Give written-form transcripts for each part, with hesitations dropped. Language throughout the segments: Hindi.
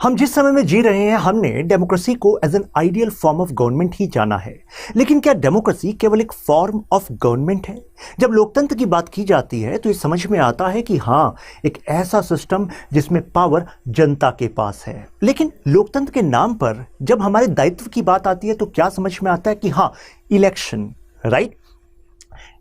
हम जिस समय में जी रहे हैं हमने डेमोक्रेसी को as an ideal form of government ही जाना है, लेकिन क्या डेमोक्रेसी केवल एक फॉर्म ऑफ गवर्नमेंट है? जब लोकतंत्र की बात की जाती है तो ये समझ में आता है कि हाँ, एक ऐसा सिस्टम जिसमें पावर जनता के पास है। लेकिन लोकतंत्र के नाम पर जब हमारे दायित्व की बात आती है तो क्या समझ में आता है कि हाँ, इलेक्शन, राइट?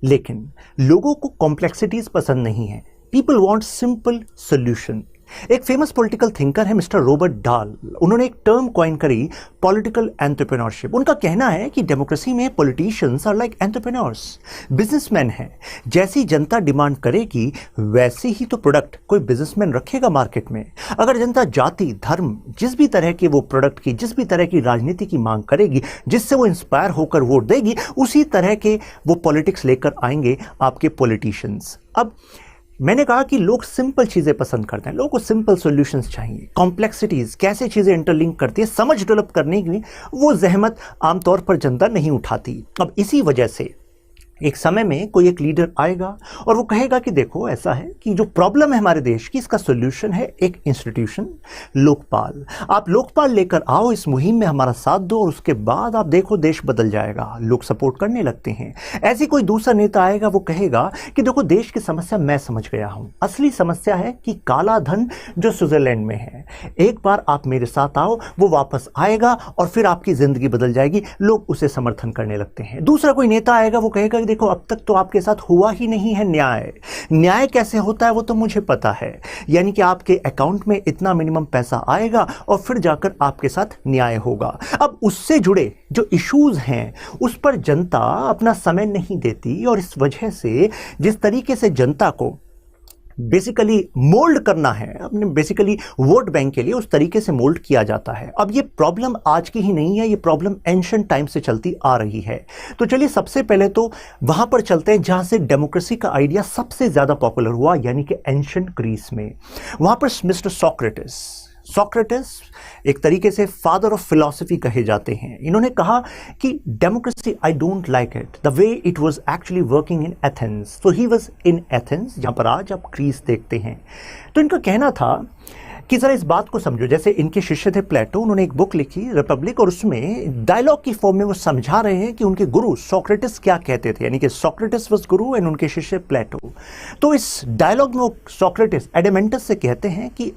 लेकिन लोगों को कॉम्प्लेक्सिटीज पसंद नहीं है। People want simple solution. एक फेमस पॉलिटिकल थिंकर है मिस्टर रॉबर्ट डाल। उन्होंने एक टर्म कॉइन करी, पॉलिटिकल एंटरप्रेन्योरशिप। उनका कहना है कि डेमोक्रेसी में politicians are like entrepreneurs, businessman हैं। जैसी जनता डिमांड करेगी वैसे ही तो प्रोडक्ट कोई बिजनेसमैन रखेगा मार्केट में। अगर जनता जाति, धर्म, जिस भी तरह के वो प्रोडक्ट की, जिस भी तरह की राजनीति की मांग करेगी, जिससे वो इंस्पायर होकर वोट देगी, उसी तरह के वो पॉलिटिक्स लेकर आएंगे आपके पॉलिटिशियंस। अब मैंने कहा कि लोग सिंपल चीज़ें पसंद करते हैं, लोगों को सिंपल सॉल्यूशंस चाहिए। कॉम्प्लेक्सिटीज, कैसे चीज़ें इंटरलिंक करती है, समझ डेवलप करने की वो जहमत आमतौर पर जनता नहीं उठाती। अब इसी वजह से एक समय में कोई एक लीडर आएगा और वो कहेगा कि देखो, ऐसा है कि जो प्रॉब्लम है हमारे देश की, इसका सॉल्यूशन है एक इंस्टीट्यूशन, लोकपाल। आप लोकपाल लेकर आओ, इस मुहिम में हमारा साथ दो और उसके बाद आप देखो देश बदल जाएगा। लोग सपोर्ट करने लगते हैं। ऐसी कोई दूसरा नेता आएगा, वो कहेगा कि देखो, देश की समस्या मैं समझ गया हूं। असली समस्या है कि काला धन जो स्विट्जरलैंड में है, एक बार आप मेरे साथ आओ, वो वापस आएगा और फिर आपकी जिंदगी बदल जाएगी। लोग उसे समर्थन करने लगते हैं। दूसरा कोई नेता आएगा, वो कहेगा देखो, अब तक तो आपके साथ हुआ ही नहीं है न्याय। न्याय कैसे होता है वो तो मुझे पता है, यानी कि आपके अकाउंट में इतना मिनिमम पैसा आएगा और फिर जाकर आपके साथ न्याय होगा। अब उससे जुड़े जो इश्यूज हैं उस पर जनता अपना समय नहीं देती और इस वजह से जिस तरीके से जनता को बेसिकली मोल्ड करना है अपने बेसिकली वोट बैंक के लिए, उस तरीके से मोल्ड किया जाता है। अब ये प्रॉब्लम आज की ही नहीं है, ये प्रॉब्लम एंशिएंट टाइम से चलती आ रही है। तो चलिए सबसे पहले तो वहां पर चलते हैं जहां से डेमोक्रेसी का आइडिया सबसे ज्यादा पॉपुलर हुआ, यानी कि एंशिएंट ग्रीस में। वहां पर मिस्टर सोक्रेटिस एक तरीके से फादर ऑफ फिलॉसफी कहे जाते हैं। इन्होंने कहा कि democracy, I don't like it the way it was actually working in Athens. तो ही वाज इन एथेंस, जहां पर आज आप ग्रीस देखते हैं। तो इनका कहना था कि जरा इस बात को समझो, जैसे इनके शिष्य थे प्लेटो, उन्होंने एक बुक लिखी रिपब्लिक, और उसमें डायलॉग की फॉर्म में वो समझा रहे हैं कि उनके गुरु सोक्रेटिस क्या कहते थे, यानी कि सोक्रेटिस वाज गुरु एंड उनके शिष्य प्लेटो। तो इस डायलॉग में वो सोक्रेटिस एडेमेंटस से कहते हैं कि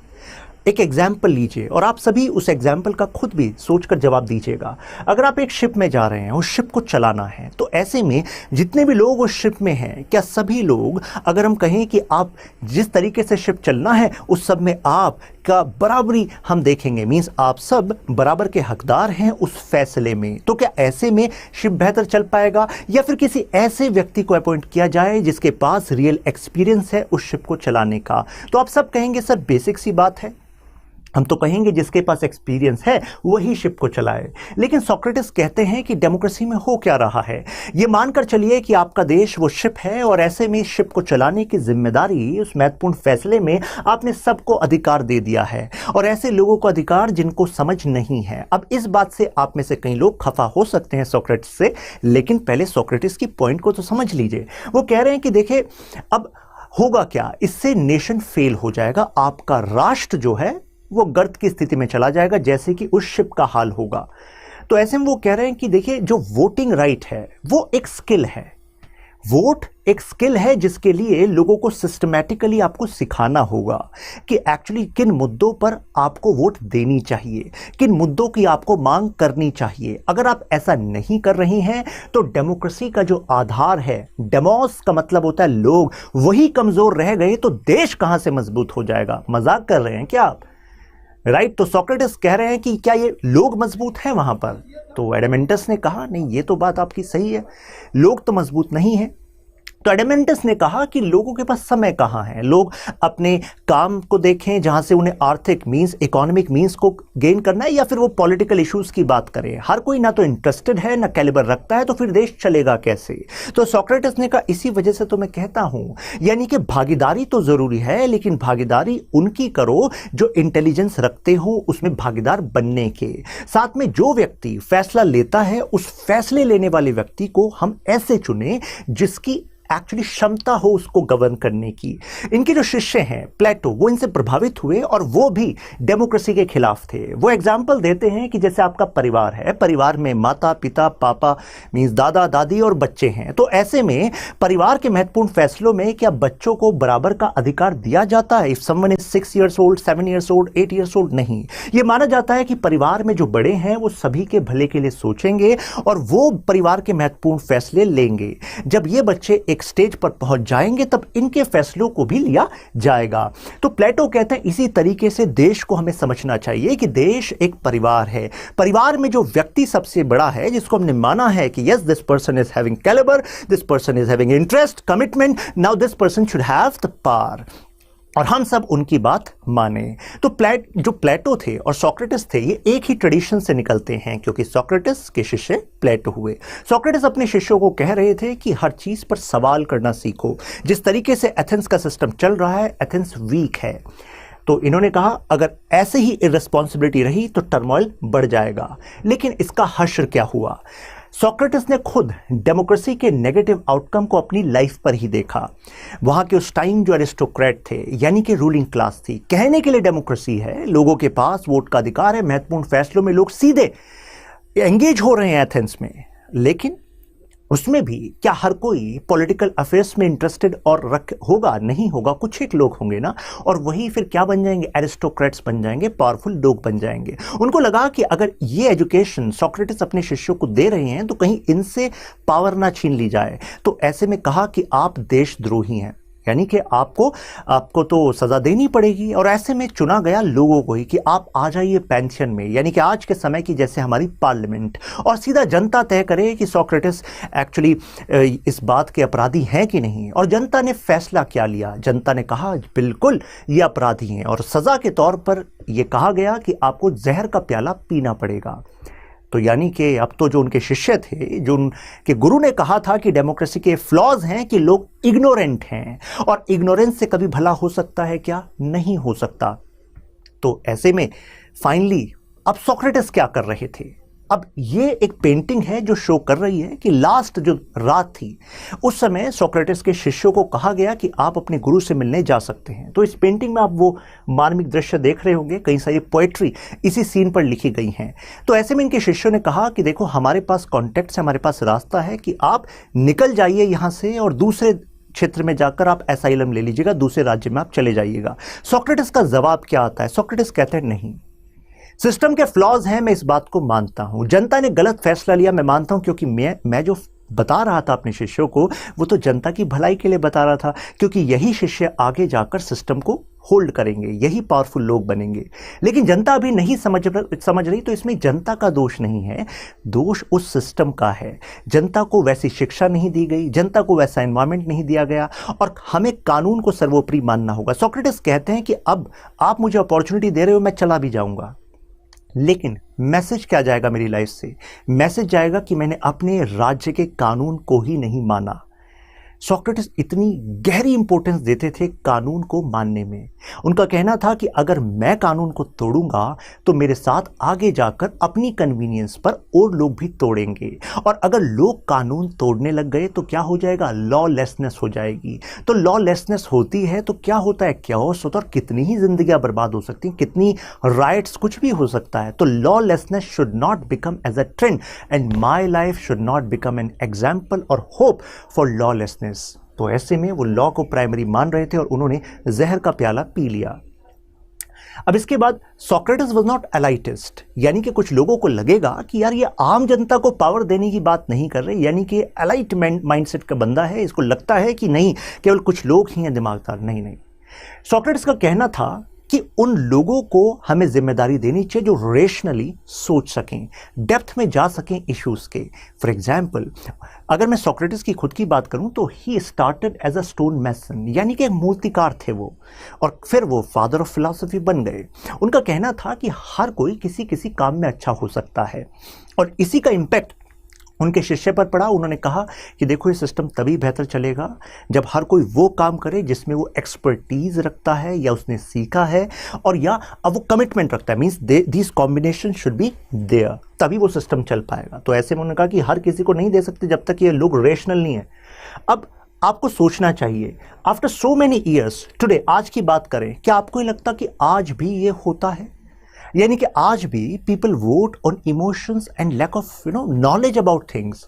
एक एग्जाम्पल लीजिए और आप सभी उस एग्जाम्पल का खुद भी सोचकर जवाब दीजिएगा। अगर आप एक शिप में जा रहे हैं, उस शिप को चलाना है, तो ऐसे में जितने भी लोग उस शिप में हैं, क्या सभी लोग, अगर हम कहें कि आप जिस तरीके से शिप चलना है उस सब में आपका बराबरी हम देखेंगे, मींस आप सब बराबर के हकदार हैं उस फैसले में, तो क्या ऐसे में शिप बेहतर चल पाएगा? या फिर किसी ऐसे व्यक्ति को अपॉइंट किया जाए जिसके पास रियल एक्सपीरियंस है उस शिप को चलाने का? तो आप सब कहेंगे सर बेसिक सी बात है, हम तो कहेंगे जिसके पास एक्सपीरियंस है वही शिप को चलाए। लेकिन सोक्रेटिस कहते हैं कि डेमोक्रेसी में हो क्या रहा है, ये मानकर चलिए कि आपका देश वो शिप है और ऐसे में शिप को चलाने की जिम्मेदारी, उस महत्वपूर्ण फैसले में आपने सबको अधिकार दे दिया है, और ऐसे लोगों को अधिकार जिनको समझ नहीं है। अब इस बात से आप में से कई लोग खफा हो सकते हैं सोक्रेटिस से, लेकिन पहले सोक्रेटिस की पॉइंट को तो समझ लीजिए। वो कह रहे हैं कि देखिए, अब होगा क्या, इससे नेशन फेल हो जाएगा, आपका राष्ट्र जो है वो गर्त की स्थिति में चला जाएगा, जैसे कि उस शिप का हाल होगा। तो ऐसे में वो कह रहे हैं कि देखिए, जो वोटिंग राइट है वो एक स्किल है। वोट एक स्किल है जिसके लिए लोगों को सिस्टमैटिकली आपको सिखाना होगा कि एक्चुअली किन मुद्दों पर आपको वोट देनी चाहिए, किन मुद्दों की आपको मांग करनी चाहिए। अगर आप ऐसा नहीं कर रहे हैं तो डेमोक्रेसी का जो आधार है, डेमोस का मतलब होता है लोग, वही कमजोर रह गए तो देश कहां से मजबूत हो जाएगा? मजाक कर रहे हैं क्या आप? राइट? तो सोक्रेटिस कह रहे हैं कि क्या ये लोग मजबूत हैं वहां पर? तो एडेमेंटस ने कहा नहीं, ये तो बात आपकी सही है, लोग तो मजबूत नहीं है। तो एडेमेंटस ने कहा कि लोगों के पास समय कहाँ है, लोग अपने काम को देखें जहां से उन्हें आर्थिक मींस, इकोनॉमिक मींस को गेन करना है, या फिर वो पॉलिटिकल इश्यूज की बात करें। हर कोई ना तो इंटरेस्टेड है ना कैलिबर रखता है, तो फिर देश चलेगा कैसे? तो सोक्रेटिस ने कहा इसी वजह से तो मैं कहता हूं, यानी कि भागीदारी तो जरूरी है, लेकिन भागीदारी उनकी करो जो इंटेलिजेंस रखते हो उसमें भागीदार बनने के। साथ में जो व्यक्ति फैसला लेता है, उस फैसले लेने वाले व्यक्ति को हम ऐसे चुने जिसकी एक्चुअली क्षमता हो उसको गवर्न करने की। इनके जो शिष्य हैं प्लेटो, वो इनसे प्रभावित हुए और वो भी डेमोक्रेसी के खिलाफ थे। वो एग्जाम्पल देते हैं कि जैसे आपका परिवार है, परिवार में माता पिता पापा मीन्स दादा दादी और बच्चे हैं, तो ऐसे में परिवार के महत्वपूर्ण फैसलों में क्या बच्चों को बराबर का अधिकार दिया जाता है? If someone is 6 years old, 7 years old, 8 years old, नहीं। यह माना जाता है कि परिवार में जो बड़े हैं वो सभी के भले के लिए सोचेंगे और वो परिवार के महत्वपूर्ण फैसले लेंगे। जब ये बच्चे एक स्टेज पर पहुंच जाएंगे तब इनके फैसलों को भी लिया जाएगा। तो प्लेटो कहते हैं इसी तरीके से देश को हमें समझना चाहिए कि देश एक परिवार है। परिवार में जो व्यक्ति सबसे बड़ा है, जिसको हमने माना है कि yes this person is having calibre, this person is having interest, commitment, now this person should have the power, और हम सब उनकी बात माने। तो जो प्लेटो थे और सोक्रेटिस थे, ये एक ही ट्रेडिशन से निकलते हैं, क्योंकि सोक्रेटिस के शिष्य प्लेटो हुए। सोक्रेटिस अपने शिष्यों को कह रहे थे कि हर चीज पर सवाल करना सीखो। जिस तरीके से एथेंस का सिस्टम चल रहा है, एथेंस वीक है। तो इन्होंने कहा अगर ऐसे ही इर्रेस्पॉन्सिबिलिटी रही तो टर्मोइल बढ़ जाएगा। लेकिन इसका हश्र क्या हुआ? सोक्रेटिस ने खुद डेमोक्रेसी के नेगेटिव आउटकम को अपनी लाइफ पर ही देखा। वहां के उस टाइम जो एरिस्टोक्रेट थे, यानी कि रूलिंग क्लास थी, कहने के लिए डेमोक्रेसी है, लोगों के पास वोट का अधिकार है, महत्वपूर्ण फैसलों में लोग सीधे एंगेज हो रहे हैं एथेंस में, लेकिन उसमें भी क्या हर कोई पॉलिटिकल अफेयर्स में इंटरेस्टेड और होगा? नहीं होगा, कुछ एक लोग होंगे ना, और वही फिर क्या बन जाएंगे? एरिस्टोक्रेट्स बन जाएंगे, पावरफुल लोग बन जाएंगे। उनको लगा कि अगर ये एजुकेशन सोक्रेटिस अपने शिष्यों को दे रहे हैं तो कहीं इनसे पावर ना छीन ली जाए। तो ऐसे में कहा कि आप देशद्रोही हैं, यानी कि आपको तो सजा देनी पड़ेगी। और ऐसे में चुना गया लोगों को ही कि आप आ जाइए पेंशन में, यानी कि आज के समय की जैसे हमारी पार्लियामेंट, और सीधा जनता तय करे कि सोक्रेटिस एक्चुअली इस बात के अपराधी हैं कि नहीं। और जनता ने फैसला क्या लिया? जनता ने कहा बिल्कुल ये अपराधी हैं, और सजा के तौर पर यह कहा गया कि आपको जहर का प्याला पीना पड़ेगा। तो यानी कि अब तो जो उनके शिष्य थे, जो उनके गुरु ने कहा था कि डेमोक्रेसी के फ्लॉज हैं कि लोग इग्नोरेंट हैं, और इग्नोरेंस से कभी भला हो सकता है क्या? नहीं हो सकता। तो ऐसे में फाइनली अब सोक्रेटिस क्या कर रहे थे? अब ये एक पेंटिंग है जो शो कर रही है कि लास्ट जो रात थी उस समय सोक्रेटिस के शिष्यों को कहा गया कि आप अपने गुरु से मिलने जा सकते हैं। तो इस पेंटिंग में आप वो मार्मिक दृश्य देख रहे होंगे, कई सारी पोएट्री इसी सीन पर लिखी गई हैं। तो ऐसे में इनके शिष्यों ने कहा कि देखो हमारे पास कॉन्टेक्ट है, हमारे पास रास्ता है कि आप निकल जाइए यहाँ से और दूसरे क्षेत्र में जाकर आप एसाइलम ले लीजिएगा, दूसरे राज्य में आप चले जाइएगा। सोक्रेटिस का जवाब क्या आता है? सोक्रेटिस कहते हैं नहीं, सिस्टम के फ्लॉज हैं, मैं इस बात को मानता हूं। जनता ने गलत फैसला लिया, मैं मानता हूं, क्योंकि मैं जो बता रहा था अपने शिष्यों को वो तो जनता की भलाई के लिए बता रहा था, क्योंकि यही शिष्य आगे जाकर सिस्टम को होल्ड करेंगे, यही पावरफुल लोग बनेंगे। लेकिन जनता अभी नहीं समझ रही, तो इसमें जनता का दोष नहीं है, दोष उस सिस्टम का है। जनता को वैसी शिक्षा नहीं दी गई, जनता को वैसा एनवायरनमेंट नहीं दिया गया, और हमें कानून को सर्वोपरि मानना होगा। सोक्रेटिस कहते हैं कि अब आप मुझे अपॉर्चुनिटी दे रहे हो, मैं चला भी जाऊंगा, लेकिन मैसेज क्या जाएगा मेरी लाइफ से? मैसेज जाएगा कि मैंने अपने राज्य के कानून को ही नहीं माना। सोक्रेटिस इतनी गहरी इंपॉर्टेंस देते थे कानून को मानने में। उनका कहना था कि अगर मैं कानून को तोड़ूंगा तो मेरे साथ आगे जाकर अपनी कन्वीनियंस पर और लोग भी तोड़ेंगे, और अगर लोग कानून तोड़ने लग गए तो क्या हो जाएगा? लॉलेसनेस हो जाएगी। तो लॉलेसनेस होती है तो क्या होता है? कैओस होता है, और कितनी ही जिंदगियां बर्बाद हो सकती हैं, कितनी राइट्स, कुछ भी हो सकता है। तो lawlessness should not become as a trend, and my life should not become an example और होप फॉर लॉलेसनेस। तो ऐसे में वो लॉ को प्राइमरी मान रहे थे और उन्होंने जहर का प्याला पी लिया। अब इसके बाद सोक्रेटिस वाज नॉट एलाइटिस्ट, यानी कि कुछ लोगों को लगेगा कि यार ये आम जनता को पावर देने की बात नहीं कर रहे, यानी कि एलाइट माइंडसेट का बंदा है, इसको लगता है कि नहीं केवल कुछ लोग ही हैं दिमागदार। नहीं, सोक्रेटिस का कहना था कि उन लोगों को हमें जिम्मेदारी देनी चाहिए जो रेशनली सोच सकें, डेप्थ में जा सकें इश्यूज के। फॉर एग्जाम्पल, अगर मैं सोक्रेटिस की खुद की बात करूं तो he started as a stone mason, यानी कि एक मूर्तिकार थे वो, और फिर वो फादर ऑफ फिलॉसफी बन गए। उनका कहना था कि हर कोई किसी किसी काम में अच्छा हो सकता है, और इसी का इम्पैक्ट उनके शिष्य पर पड़ा। उन्होंने कहा कि देखो ये सिस्टम तभी बेहतर चलेगा जब हर कोई वो काम करे जिसमें वो एक्सपर्टीज रखता है या उसने सीखा है, और या अब वो कमिटमेंट रखता है, means this combination should be there, तभी वो सिस्टम चल पाएगा। तो ऐसे में उन्होंने कहा कि हर किसी को नहीं दे सकते जब तक ये लोग रेशनल नहीं है। अब आपको सोचना चाहिए, after so many years today, आज की बात करें, क्या आपको ये लगता कि आज भी ये होता है? यानी कि आज भी people vote on emotions and lack of knowledge about things,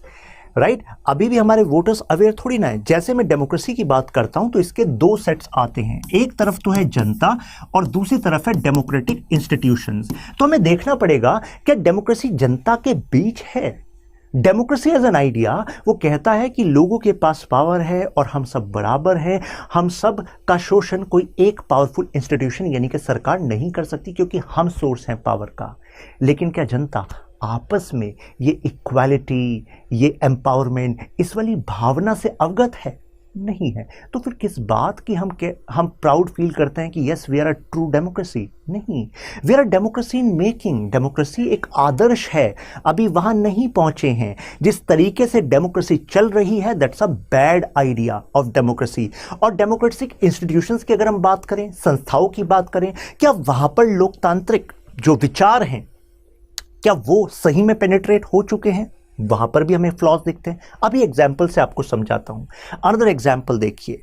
right? अभी भी हमारे वोटर्स अवेयर थोड़ी ना है। जैसे मैं डेमोक्रेसी की बात करता हूं तो इसके दो सेट्स आते हैं, एक तरफ तो है जनता और दूसरी तरफ है डेमोक्रेटिक इंस्टीट्यूशंस। तो हमें देखना पड़ेगा क्या डेमोक्रेसी जनता के बीच है? डेमोक्रेसी एज एन आइडिया वो कहता है कि लोगों के पास पावर है और हम सब बराबर हैं, हम सब का शोषण कोई एक पावरफुल इंस्टीट्यूशन यानी कि सरकार नहीं कर सकती क्योंकि हम सोर्स हैं पावर का। लेकिन क्या जनता आपस में ये इक्वालिटी, ये एम्पावरमेंट, इस वाली भावना से अवगत है? नहीं है। तो फिर किस बात की हम प्राउड फील करते हैं कि yes we are a true democracy? नहीं, we are a democracy in making. Democracy एक आदर्श है, अभी वहां नहीं पहुंचे हैं। जिस तरीके से डेमोक्रेसी चल रही है that's a bad idea of democracy. और डेमोक्रेटिक इंस्टीट्यूशंस की अगर हम बात करें, संस्थाओं की बात करें, क्या वहां पर लोकतांत्रिक जो विचार हैं क्या वो सही में पेनिट्रेट हो चुके हैं? वहां पर भी हमें फ्लॉज दिखते हैं। अभी एग्जाम्पल से आपको समझाता हूं। अनदर एग्जाम्पल देखिए,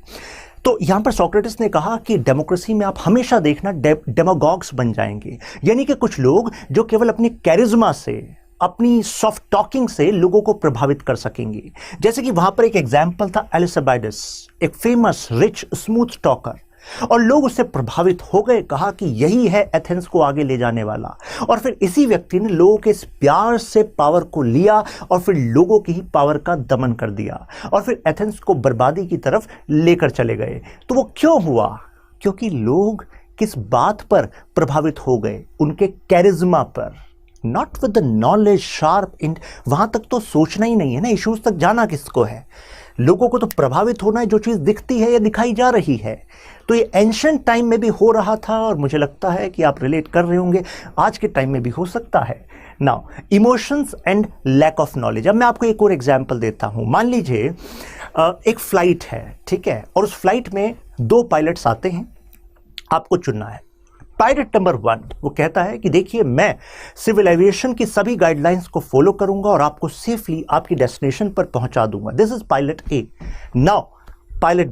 तो यहां पर सोक्रेटिस ने कहा कि डेमोक्रेसी में आप हमेशा देखना डेमागॉग्स बन जाएंगे, यानी कि कुछ लोग जो केवल अपनी कैरिज्मा से, अपनी सॉफ्ट टॉकिंग से लोगों को प्रभावित कर सकेंगे। जैसे कि वहां पर एक एग्जाम्पल था एलिजाबेथस, एक फेमस रिच स्मूथ टॉकर, और लोग उससे प्रभावित हो गए, कहा कि यही है एथेंस को आगे ले जाने वाला। और फिर इसी व्यक्ति ने लोगों के इस प्यार से पावर को लिया और फिर लोगों की ही पावर का दमन कर दिया और फिर एथेंस को बर्बादी की तरफ लेकर चले गए। तो वो क्यों हुआ? क्योंकि लोग किस बात पर प्रभावित हो गए? उनके कैरिज्मा पर, not with the knowledge sharp in. वहां तक तो सोचना ही नहीं है ना, इश्यूज तक जाना किसको है? लोगों को तो प्रभावित होना है जो चीज दिखती है या दिखाई जा रही है। तो ये एंशिएंट टाइम में भी हो रहा था और मुझे लगता है कि आप रिलेट कर रहे होंगे, आज के टाइम में भी हो सकता है। Now emotions and lack of knowledge. अब मैं आपको एक और एग्जांपल देता हूं। मान लीजिए एक फ्लाइट है, ठीक है, और उस फ्लाइट में दो पायलट्स आते हैं, आपको चुनना है। पायलट नंबर 1 वो कहता है कि देखिए मैं सिविल एविएशन की सभी गाइडलाइंस को फॉलो करूंगा और आपको सेफली आपकी डेस्टिनेशन पर पहुंचा दूंगा। This is pilot A. Now pilot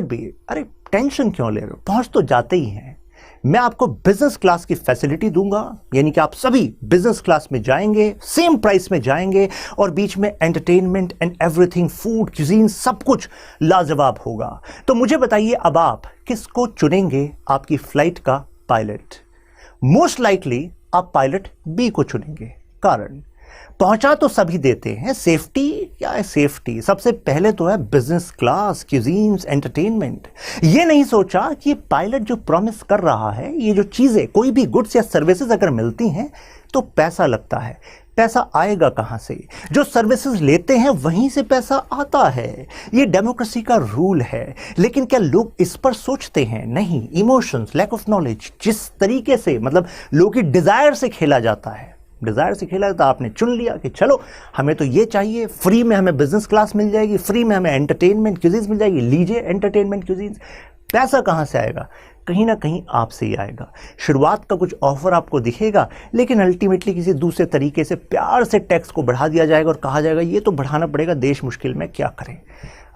B, अरे टेंशन क्यों ले रहे हो, पहुंच तो जाते ही हैं। मैं आपको बिजनेस क्लास की फैसिलिटी दूंगा, यानी कि आप सभी बिजनेस क्लास में जाएंगे, सेम प्राइस में जाएंगे और बीच में entertainment and everything, food, cuisine, सब कुछ लाजवाब होगा। तो मुझे बताइए अब आप किसको चुनेंगे आपकी फ्लाइट का पायलट? मोस्ट लाइकली आप पायलट बी को चुनेंगे। कारण पहुंचा तो सभी देते हैं, सेफ्टी क्या है? सेफ्टी सबसे पहले तो है बिजनेस क्लास, क्यूजीन्स, एंटरटेनमेंट। ये नहीं सोचा कि ये पायलट जो प्रॉमिस कर रहा है, ये जो चीजें, कोई भी गुड्स या सर्विसेज अगर मिलती हैं तो पैसा लगता है। पैसा आएगा कहां से? जो सर्विसेज लेते हैं वहीं से पैसा आता है। ये डेमोक्रेसी का रूल है। लेकिन क्या लोग इस पर सोचते हैं? नहीं। इमोशंस, लैक ऑफ नॉलेज, जिस तरीके से मतलब लोगों की डिजायर से खेला जाता है, डिजायर से खेला जाता, आपने चुन लिया कि चलो हमें तो ये चाहिए, फ्री में हमें बिजनेस क्लास मिल जाएगी, फ्री में हमें एंटरटेनमेंट क्यूजीन्स मिल जाएगी, लीजिए एंटरटेनमेंट क्यूजीन्स। पैसा कहां से आएगा? कहीं ना कहीं आपसे ही आएगा। शुरुआत का कुछ ऑफर आपको दिखेगा, लेकिन अल्टीमेटली किसी दूसरे तरीके से प्यार से टैक्स को बढ़ा दिया जाएगा और कहा जाएगा ये तो बढ़ाना पड़ेगा, देश मुश्किल में, क्या करें?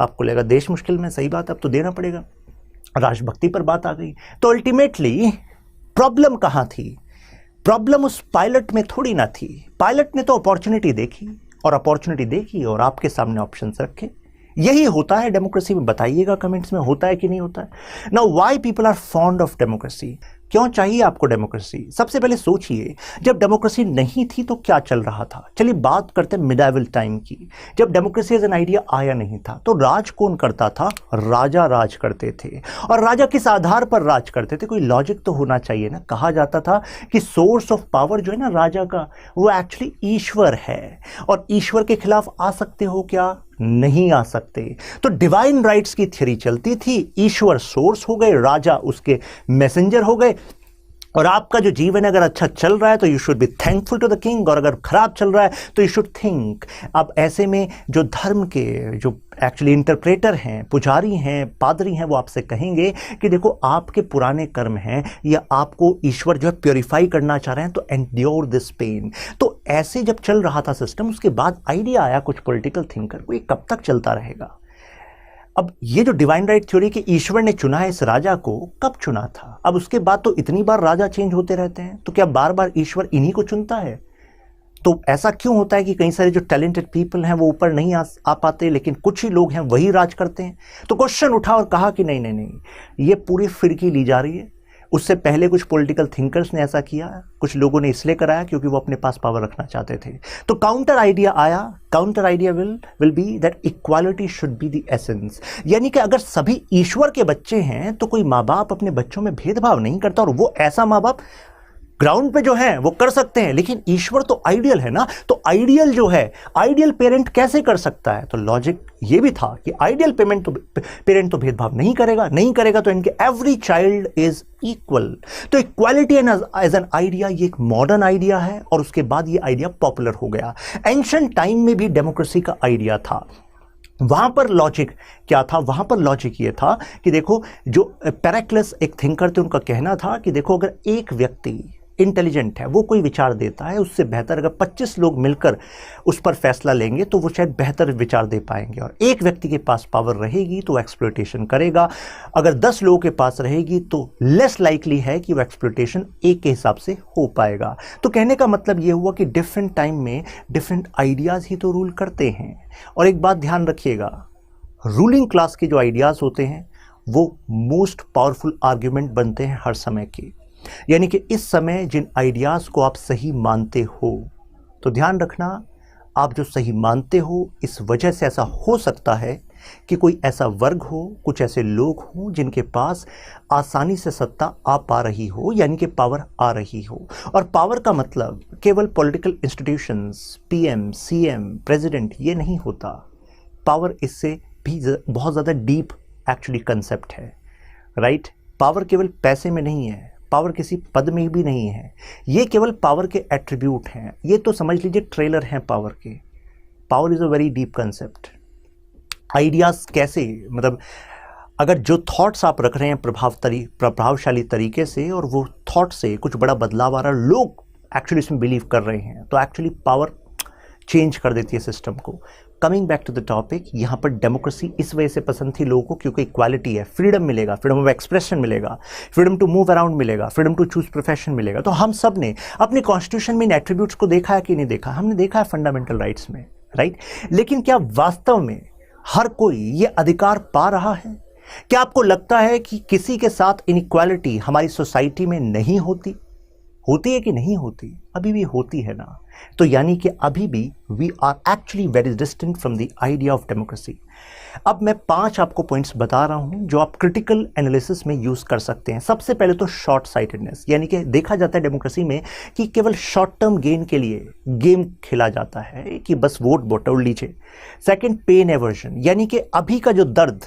आपको लगेगा देश मुश्किल में, सही बात, अब तो देना पड़ेगा। राष्ट्रभक्ति पर बात आ गई। तो अल्टीमेटली प्रॉब्लम कहां थी? प्रॉब्लम उस पायलट में थोड़ी ना थी। पायलट ने तो अपॉर्चुनिटी देखी और आपके सामने ऑप्शंस रखे। यही होता है डेमोक्रेसी में। बताइएगा कमेंट्स में, होता है कि नहीं होता है। Now why people are fond of democracy? क्यों चाहिए आपको डेमोक्रेसी? सबसे पहले सोचिए, जब डेमोक्रेसी नहीं थी तो क्या चल रहा था? चलिए बात करते हैं मिडाइवल टाइम की। जब डेमोक्रेसी एज एन आइडिया आया नहीं था तो राज कौन करता था? राजा राज करते थे। और राजा किस आधार पर राज करते थे? कोई लॉजिक तो होना चाहिए ना। कहा जाता था कि सोर्स ऑफ पावर जो है ना राजा का, वो एक्चुअली ईश्वर है और ईश्वर के खिलाफ आ सकते हो क्या? नहीं आ सकते। तो डिवाइन राइट्स की थ्योरी चलती थी। ईश्वर सोर्स हो गए, राजा उसके मैसेंजर हो गए। और आपका जो जीवन अगर अच्छा चल रहा है तो you should be thankful to the king, और अगर खराब चल रहा है तो यू शुड थिंक। अब ऐसे में जो धर्म के जो एक्चुअली इंटरप्रेटर हैं, पुजारी हैं, पादरी हैं, वो आपसे कहेंगे कि देखो आपके पुराने कर्म हैं या आपको ईश्वर जो है प्योरीफाई करना चाह रहे हैं, तो एंड्योर दिस पेन। तो ऐसे जब चल रहा था सिस्टम, उसके बाद आइडिया आया कुछ पॉलिटिकल थिंकर को, ये कब तक चलता रहेगा? अब ये जो डिवाइन राइट थ्योरी कि ईश्वर ने चुना है इस राजा को, कब चुना था? अब उसके बाद तो इतनी बार राजा चेंज होते रहते हैं, तो क्या बार बार ईश्वर इन्हीं को चुनता है? तो ऐसा क्यों होता है कि कई सारे जो टैलेंटेड पीपल हैं वो ऊपर नहीं आ पाते, लेकिन कुछ ही लोग हैं वही राज करते हैं? तो क्वेश्चन उठा और कहा कि नहीं नहीं नहीं, ये पूरी फिरकी ली जा रही है। उससे पहले कुछ पॉलिटिकल थिंकर्स ने ऐसा किया, कुछ लोगों ने इसलिए कराया क्योंकि वो अपने पास पावर रखना चाहते थे। तो काउंटर आइडिया आया, counter idea will be that equality should be the essence, यानी कि अगर सभी ईश्वर के बच्चे हैं तो कोई माँ बाप अपने बच्चों में भेदभाव नहीं करता, और वो ऐसा माँ बाप ग्राउंड पे जो है वो कर सकते हैं, लेकिन ईश्वर तो आइडियल है ना, तो आइडियल जो है, आइडियल पेरेंट कैसे कर सकता है? तो लॉजिक ये भी था कि आइडियल पेरेंट तो भेदभाव नहीं करेगा तो इनके एवरी चाइल्ड इज इक्वल। तो इक्वालिटी एज एन आइडिया ये एक मॉडर्न आइडिया है, और उसके बाद ये आइडिया पॉपुलर हो गया। एंशिएंट टाइम में भी डेमोक्रेसी का आइडिया था। वहां पर लॉजिक क्या था? वहां पर लॉजिक ये था कि देखो, जो पेराक्लस एक थिंकर थे, उनका कहना था कि देखो, अगर एक व्यक्ति इंटेलिजेंट है, वो कोई विचार देता है, उससे बेहतर अगर 25 लोग मिलकर उस पर फैसला लेंगे तो वो शायद बेहतर विचार दे पाएंगे। और एक व्यक्ति के पास पावर रहेगी तो एक्सप्लॉयटेशन करेगा, अगर 10 लोगों के पास रहेगी तो लेस लाइकली है कि वो एक्सप्लॉयटेशन एक के हिसाब से हो पाएगा। तो कहने का मतलब ये हुआ कि डिफरेंट टाइम में डिफरेंट आइडियाज़ ही तो रूल करते हैं। और एक बात ध्यान रखिएगा, रूलिंग क्लास के जो आइडियाज़ होते हैं वो मोस्ट पावरफुल आर्ग्यूमेंट बनते हैं हर समय के, यानी कि इस समय जिन आइडियाज़ को आप सही मानते हो, तो ध्यान रखना, आप जो सही मानते हो इस वजह से ऐसा हो सकता है कि कोई ऐसा वर्ग हो, कुछ ऐसे लोग हों जिनके पास आसानी से सत्ता आ पा रही हो, यानी कि पावर आ रही हो। और पावर का मतलब केवल political institutions, PM, CM, president, ये नहीं होता। पावर इससे भी बहुत ज़्यादा डीप एक्चुअली कंसेप्ट है, राइट? पावर केवल पैसे में नहीं है, पावर किसी पद में भी नहीं है, ये केवल पावर के एट्रीब्यूट हैं। ये तो समझ लीजिए ट्रेलर हैं पावर के। Power is a very deep concept. Ideas कैसे, मतलब अगर जो थॉट्स आप रख रहे हैं प्रभावशाली तरीके से, और वो थॉट से कुछ बड़ा बदलाव आ रहा है, लोग एक्चुअली इसमें बिलीव कर रहे हैं, तो एक्चुअली पावर चेंज कर देती है सिस्टम को। Coming back to the topic, यहाँ पर डेमोक्रेसी इस वजह से पसंद थी लोगों को क्योंकि इक्वालिटी है, फ्रीडम मिलेगा, फ्रीडम ऑफ एक्सप्रेशन मिलेगा, फ्रीडम टू मूव अराउंड मिलेगा, फ्रीडम टू चूज प्रोफेशन मिलेगा। तो हम सब ने अपने कॉन्स्टिट्यूशन में इन एट्रीब्यूट्स को देखा है कि नहीं देखा? हमने देखा है फंडामेंटल राइट्स में, राइट? लेकिन क्या वास्तव में हर कोई ये अधिकार पा रहा है? क्या आपको लगता है कि किसी के साथ इनइक्वालिटी हमारी सोसाइटी में नहीं होती? होती है कि नहीं होती? अभी भी होती है ना। तो यानी कि अभी भी we are actually very distant from the idea of democracy. अब मैं 5 आपको पॉइंट्स बता रहा हूं जो आप क्रिटिकल एनालिसिस में यूज कर सकते हैं। सबसे पहले तो शॉर्ट साइटेडनेस, यानी कि देखा जाता है डेमोक्रेसी में कि केवल शॉर्ट टर्म गेन के लिए गेम खेला जाता है कि बस वोट बटोर लीजिए। सेकंड, पेन एवर्जन, यानी कि अभी का जो दर्द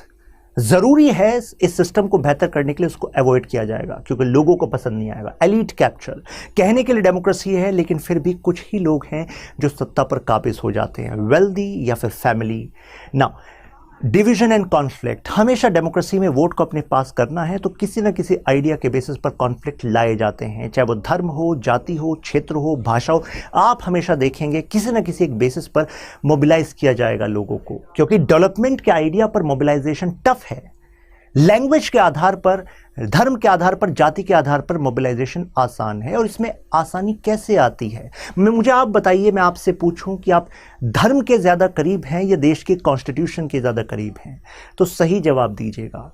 जरूरी है इस सिस्टम को बेहतर करने के लिए, उसको अवॉइड किया जाएगा क्योंकि लोगों को पसंद नहीं आएगा। एलीट कैप्चर, कहने के लिए डेमोक्रेसी है लेकिन फिर भी कुछ ही लोग हैं जो सत्ता पर काबिज हो जाते हैं, वेल्दी या फिर फैमिली। ना, डिवीजन एंड कॉन्फ्लिक्ट, हमेशा डेमोक्रेसी में वोट को अपने पास करना है तो किसी न किसी आइडिया के बेसिस पर कॉन्फ्लिक्ट लाए जाते हैं, चाहे वो धर्म हो, जाति हो, क्षेत्र हो, भाषा हो। आप हमेशा देखेंगे किसी न किसी एक बेसिस पर मोबिलाइज किया जाएगा लोगों को, क्योंकि डेवलपमेंट के आइडिया पर मोबिलाइजेशन टफ है। लैंग्वेज के आधार पर, धर्म के आधार पर, जाति के आधार पर मोबिलाइजेशन आसान है। और इसमें आसानी कैसे आती है? मुझे आप बताइए, मैं आपसे पूछूं कि आप धर्म के ज़्यादा करीब हैं या देश के कॉन्स्टिट्यूशन के ज़्यादा करीब हैं? तो सही जवाब दीजिएगा।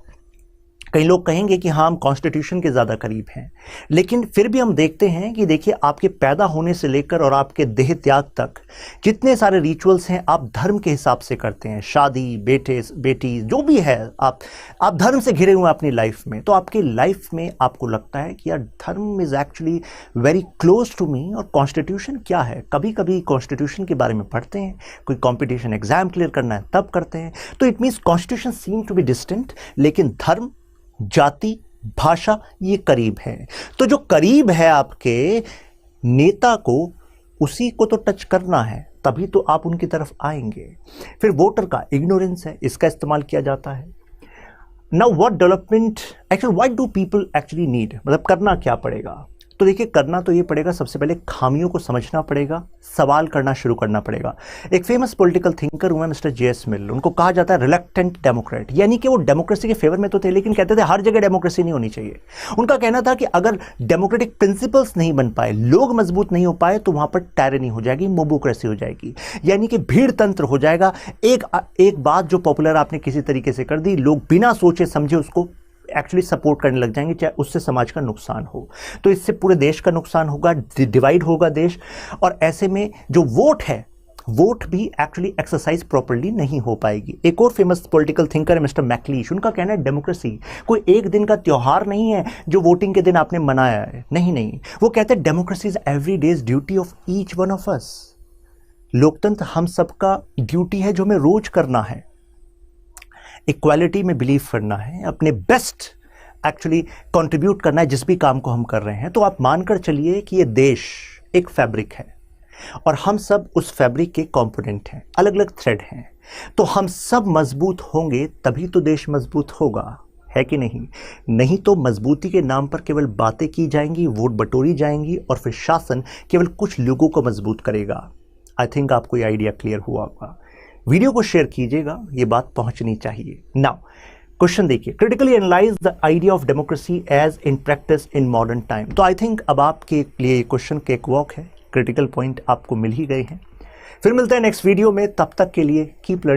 कई लोग कहेंगे कि हाँ, हम कॉन्स्टिट्यूशन के ज़्यादा करीब हैं, लेकिन फिर भी हम देखते हैं कि देखिए, आपके पैदा होने से लेकर और आपके देह त्याग तक जितने सारे रिचुअल्स हैं आप धर्म के हिसाब से करते हैं। शादी, बेटे बेटी, जो भी है, आप धर्म से घिरे हुए हैं अपनी लाइफ में। तो आपकी लाइफ में आपको लगता है कि यार dharma is actually very close to me. और कॉन्स्टिट्यूशन क्या है? कभी कभी कॉन्स्टिट्यूशन के बारे में पढ़ते हैं, कोई कॉम्पिटिशन एग्जाम क्लियर करना है तब करते हैं। तो it means constitution seem to be distant, लेकिन धर्म, जाति, भाषा ये करीब है। तो जो करीब है आपके नेता को, उसी को तो टच करना है, तभी तो आप उनकी तरफ आएंगे। फिर वोटर का इग्नोरेंस है, इसका इस्तेमाल किया जाता है। Now what development actually, what do people actually need, मतलब करना क्या पड़ेगा? तो देखिए, करना तो ये पड़ेगा, सबसे पहले खामियों को समझना पड़ेगा, सवाल करना शुरू करना पड़ेगा। एक फेमस पॉलिटिकल थिंकर हुए मिस्टर जे.एस. मिल, उनको कहा जाता है रिलक्टेंट डेमोक्रेट, यानी कि वो डेमोक्रेसी के फेवर में तो थे लेकिन कहते थे हर जगह डेमोक्रेसी नहीं होनी चाहिए। उनका कहना था कि अगर डेमोक्रेटिक प्रिंसिपल्स नहीं बन पाए, लोग मजबूत नहीं हो पाए, तो वहां पर टायरनी हो जाएगी, मोबोक्रेसी हो जाएगी, यानी कि भीड़ तंत्र हो जाएगा। एक बात जो पॉपुलर आपने किसी तरीके से कर दी, लोग बिना सोचे समझे उसको एक्चुअली सपोर्ट करने लग जाएंगे, चाहे उससे समाज का नुकसान हो। तो इससे पूरे देश का नुकसान होगा, डिवाइड होगा देश। और ऐसे में जो वोट है, वोट भी एक्चुअली एक्सरसाइज प्रॉपर्ली नहीं हो पाएगी। एक और फेमस पॉलिटिकल थिंकर है मिस्टर मैकलीश, उनका कहना है डेमोक्रेसी कोई एक दिन का त्योहार नहीं है जो वोटिंग के दिन आपने मनाया है। नहीं, वो कहते हैं democracy is every days duty of each one of us. लोकतंत्र हम सबका ड्यूटी है जो हमें रोज करना है। इक्वालिटी में बिलीव करना है, अपने बेस्ट एक्चुअली कंट्रीब्यूट करना है जिस भी काम को हम कर रहे हैं। तो आप मानकर चलिए कि ये देश एक फैब्रिक है और हम सब उस फैब्रिक के कंपोनेंट हैं, अलग अलग थ्रेड हैं। तो हम सब मजबूत होंगे तभी तो देश मजबूत होगा, है कि नहीं? नहीं तो मजबूती के नाम पर केवल बातें की जाएंगी, वोट बटोरी जाएंगी और फिर शासन केवल कुछ लोगों को मजबूत करेगा। आई थिंक आपको ये आइडिया क्लियर हुआ होगा। वीडियो को शेयर कीजिएगा, ये बात पहुंचनी चाहिए। नाउ क्वेश्चन देखिए, critically analyse the idea of democracy as in practice in modern time. तो आई थिंक अब आपके लिए क्वेश्चन केक वॉक है, क्रिटिकल पॉइंट आपको मिल ही गए हैं। फिर मिलते हैं नेक्स्ट वीडियो में, तब तक के लिए कीप लर्निंग।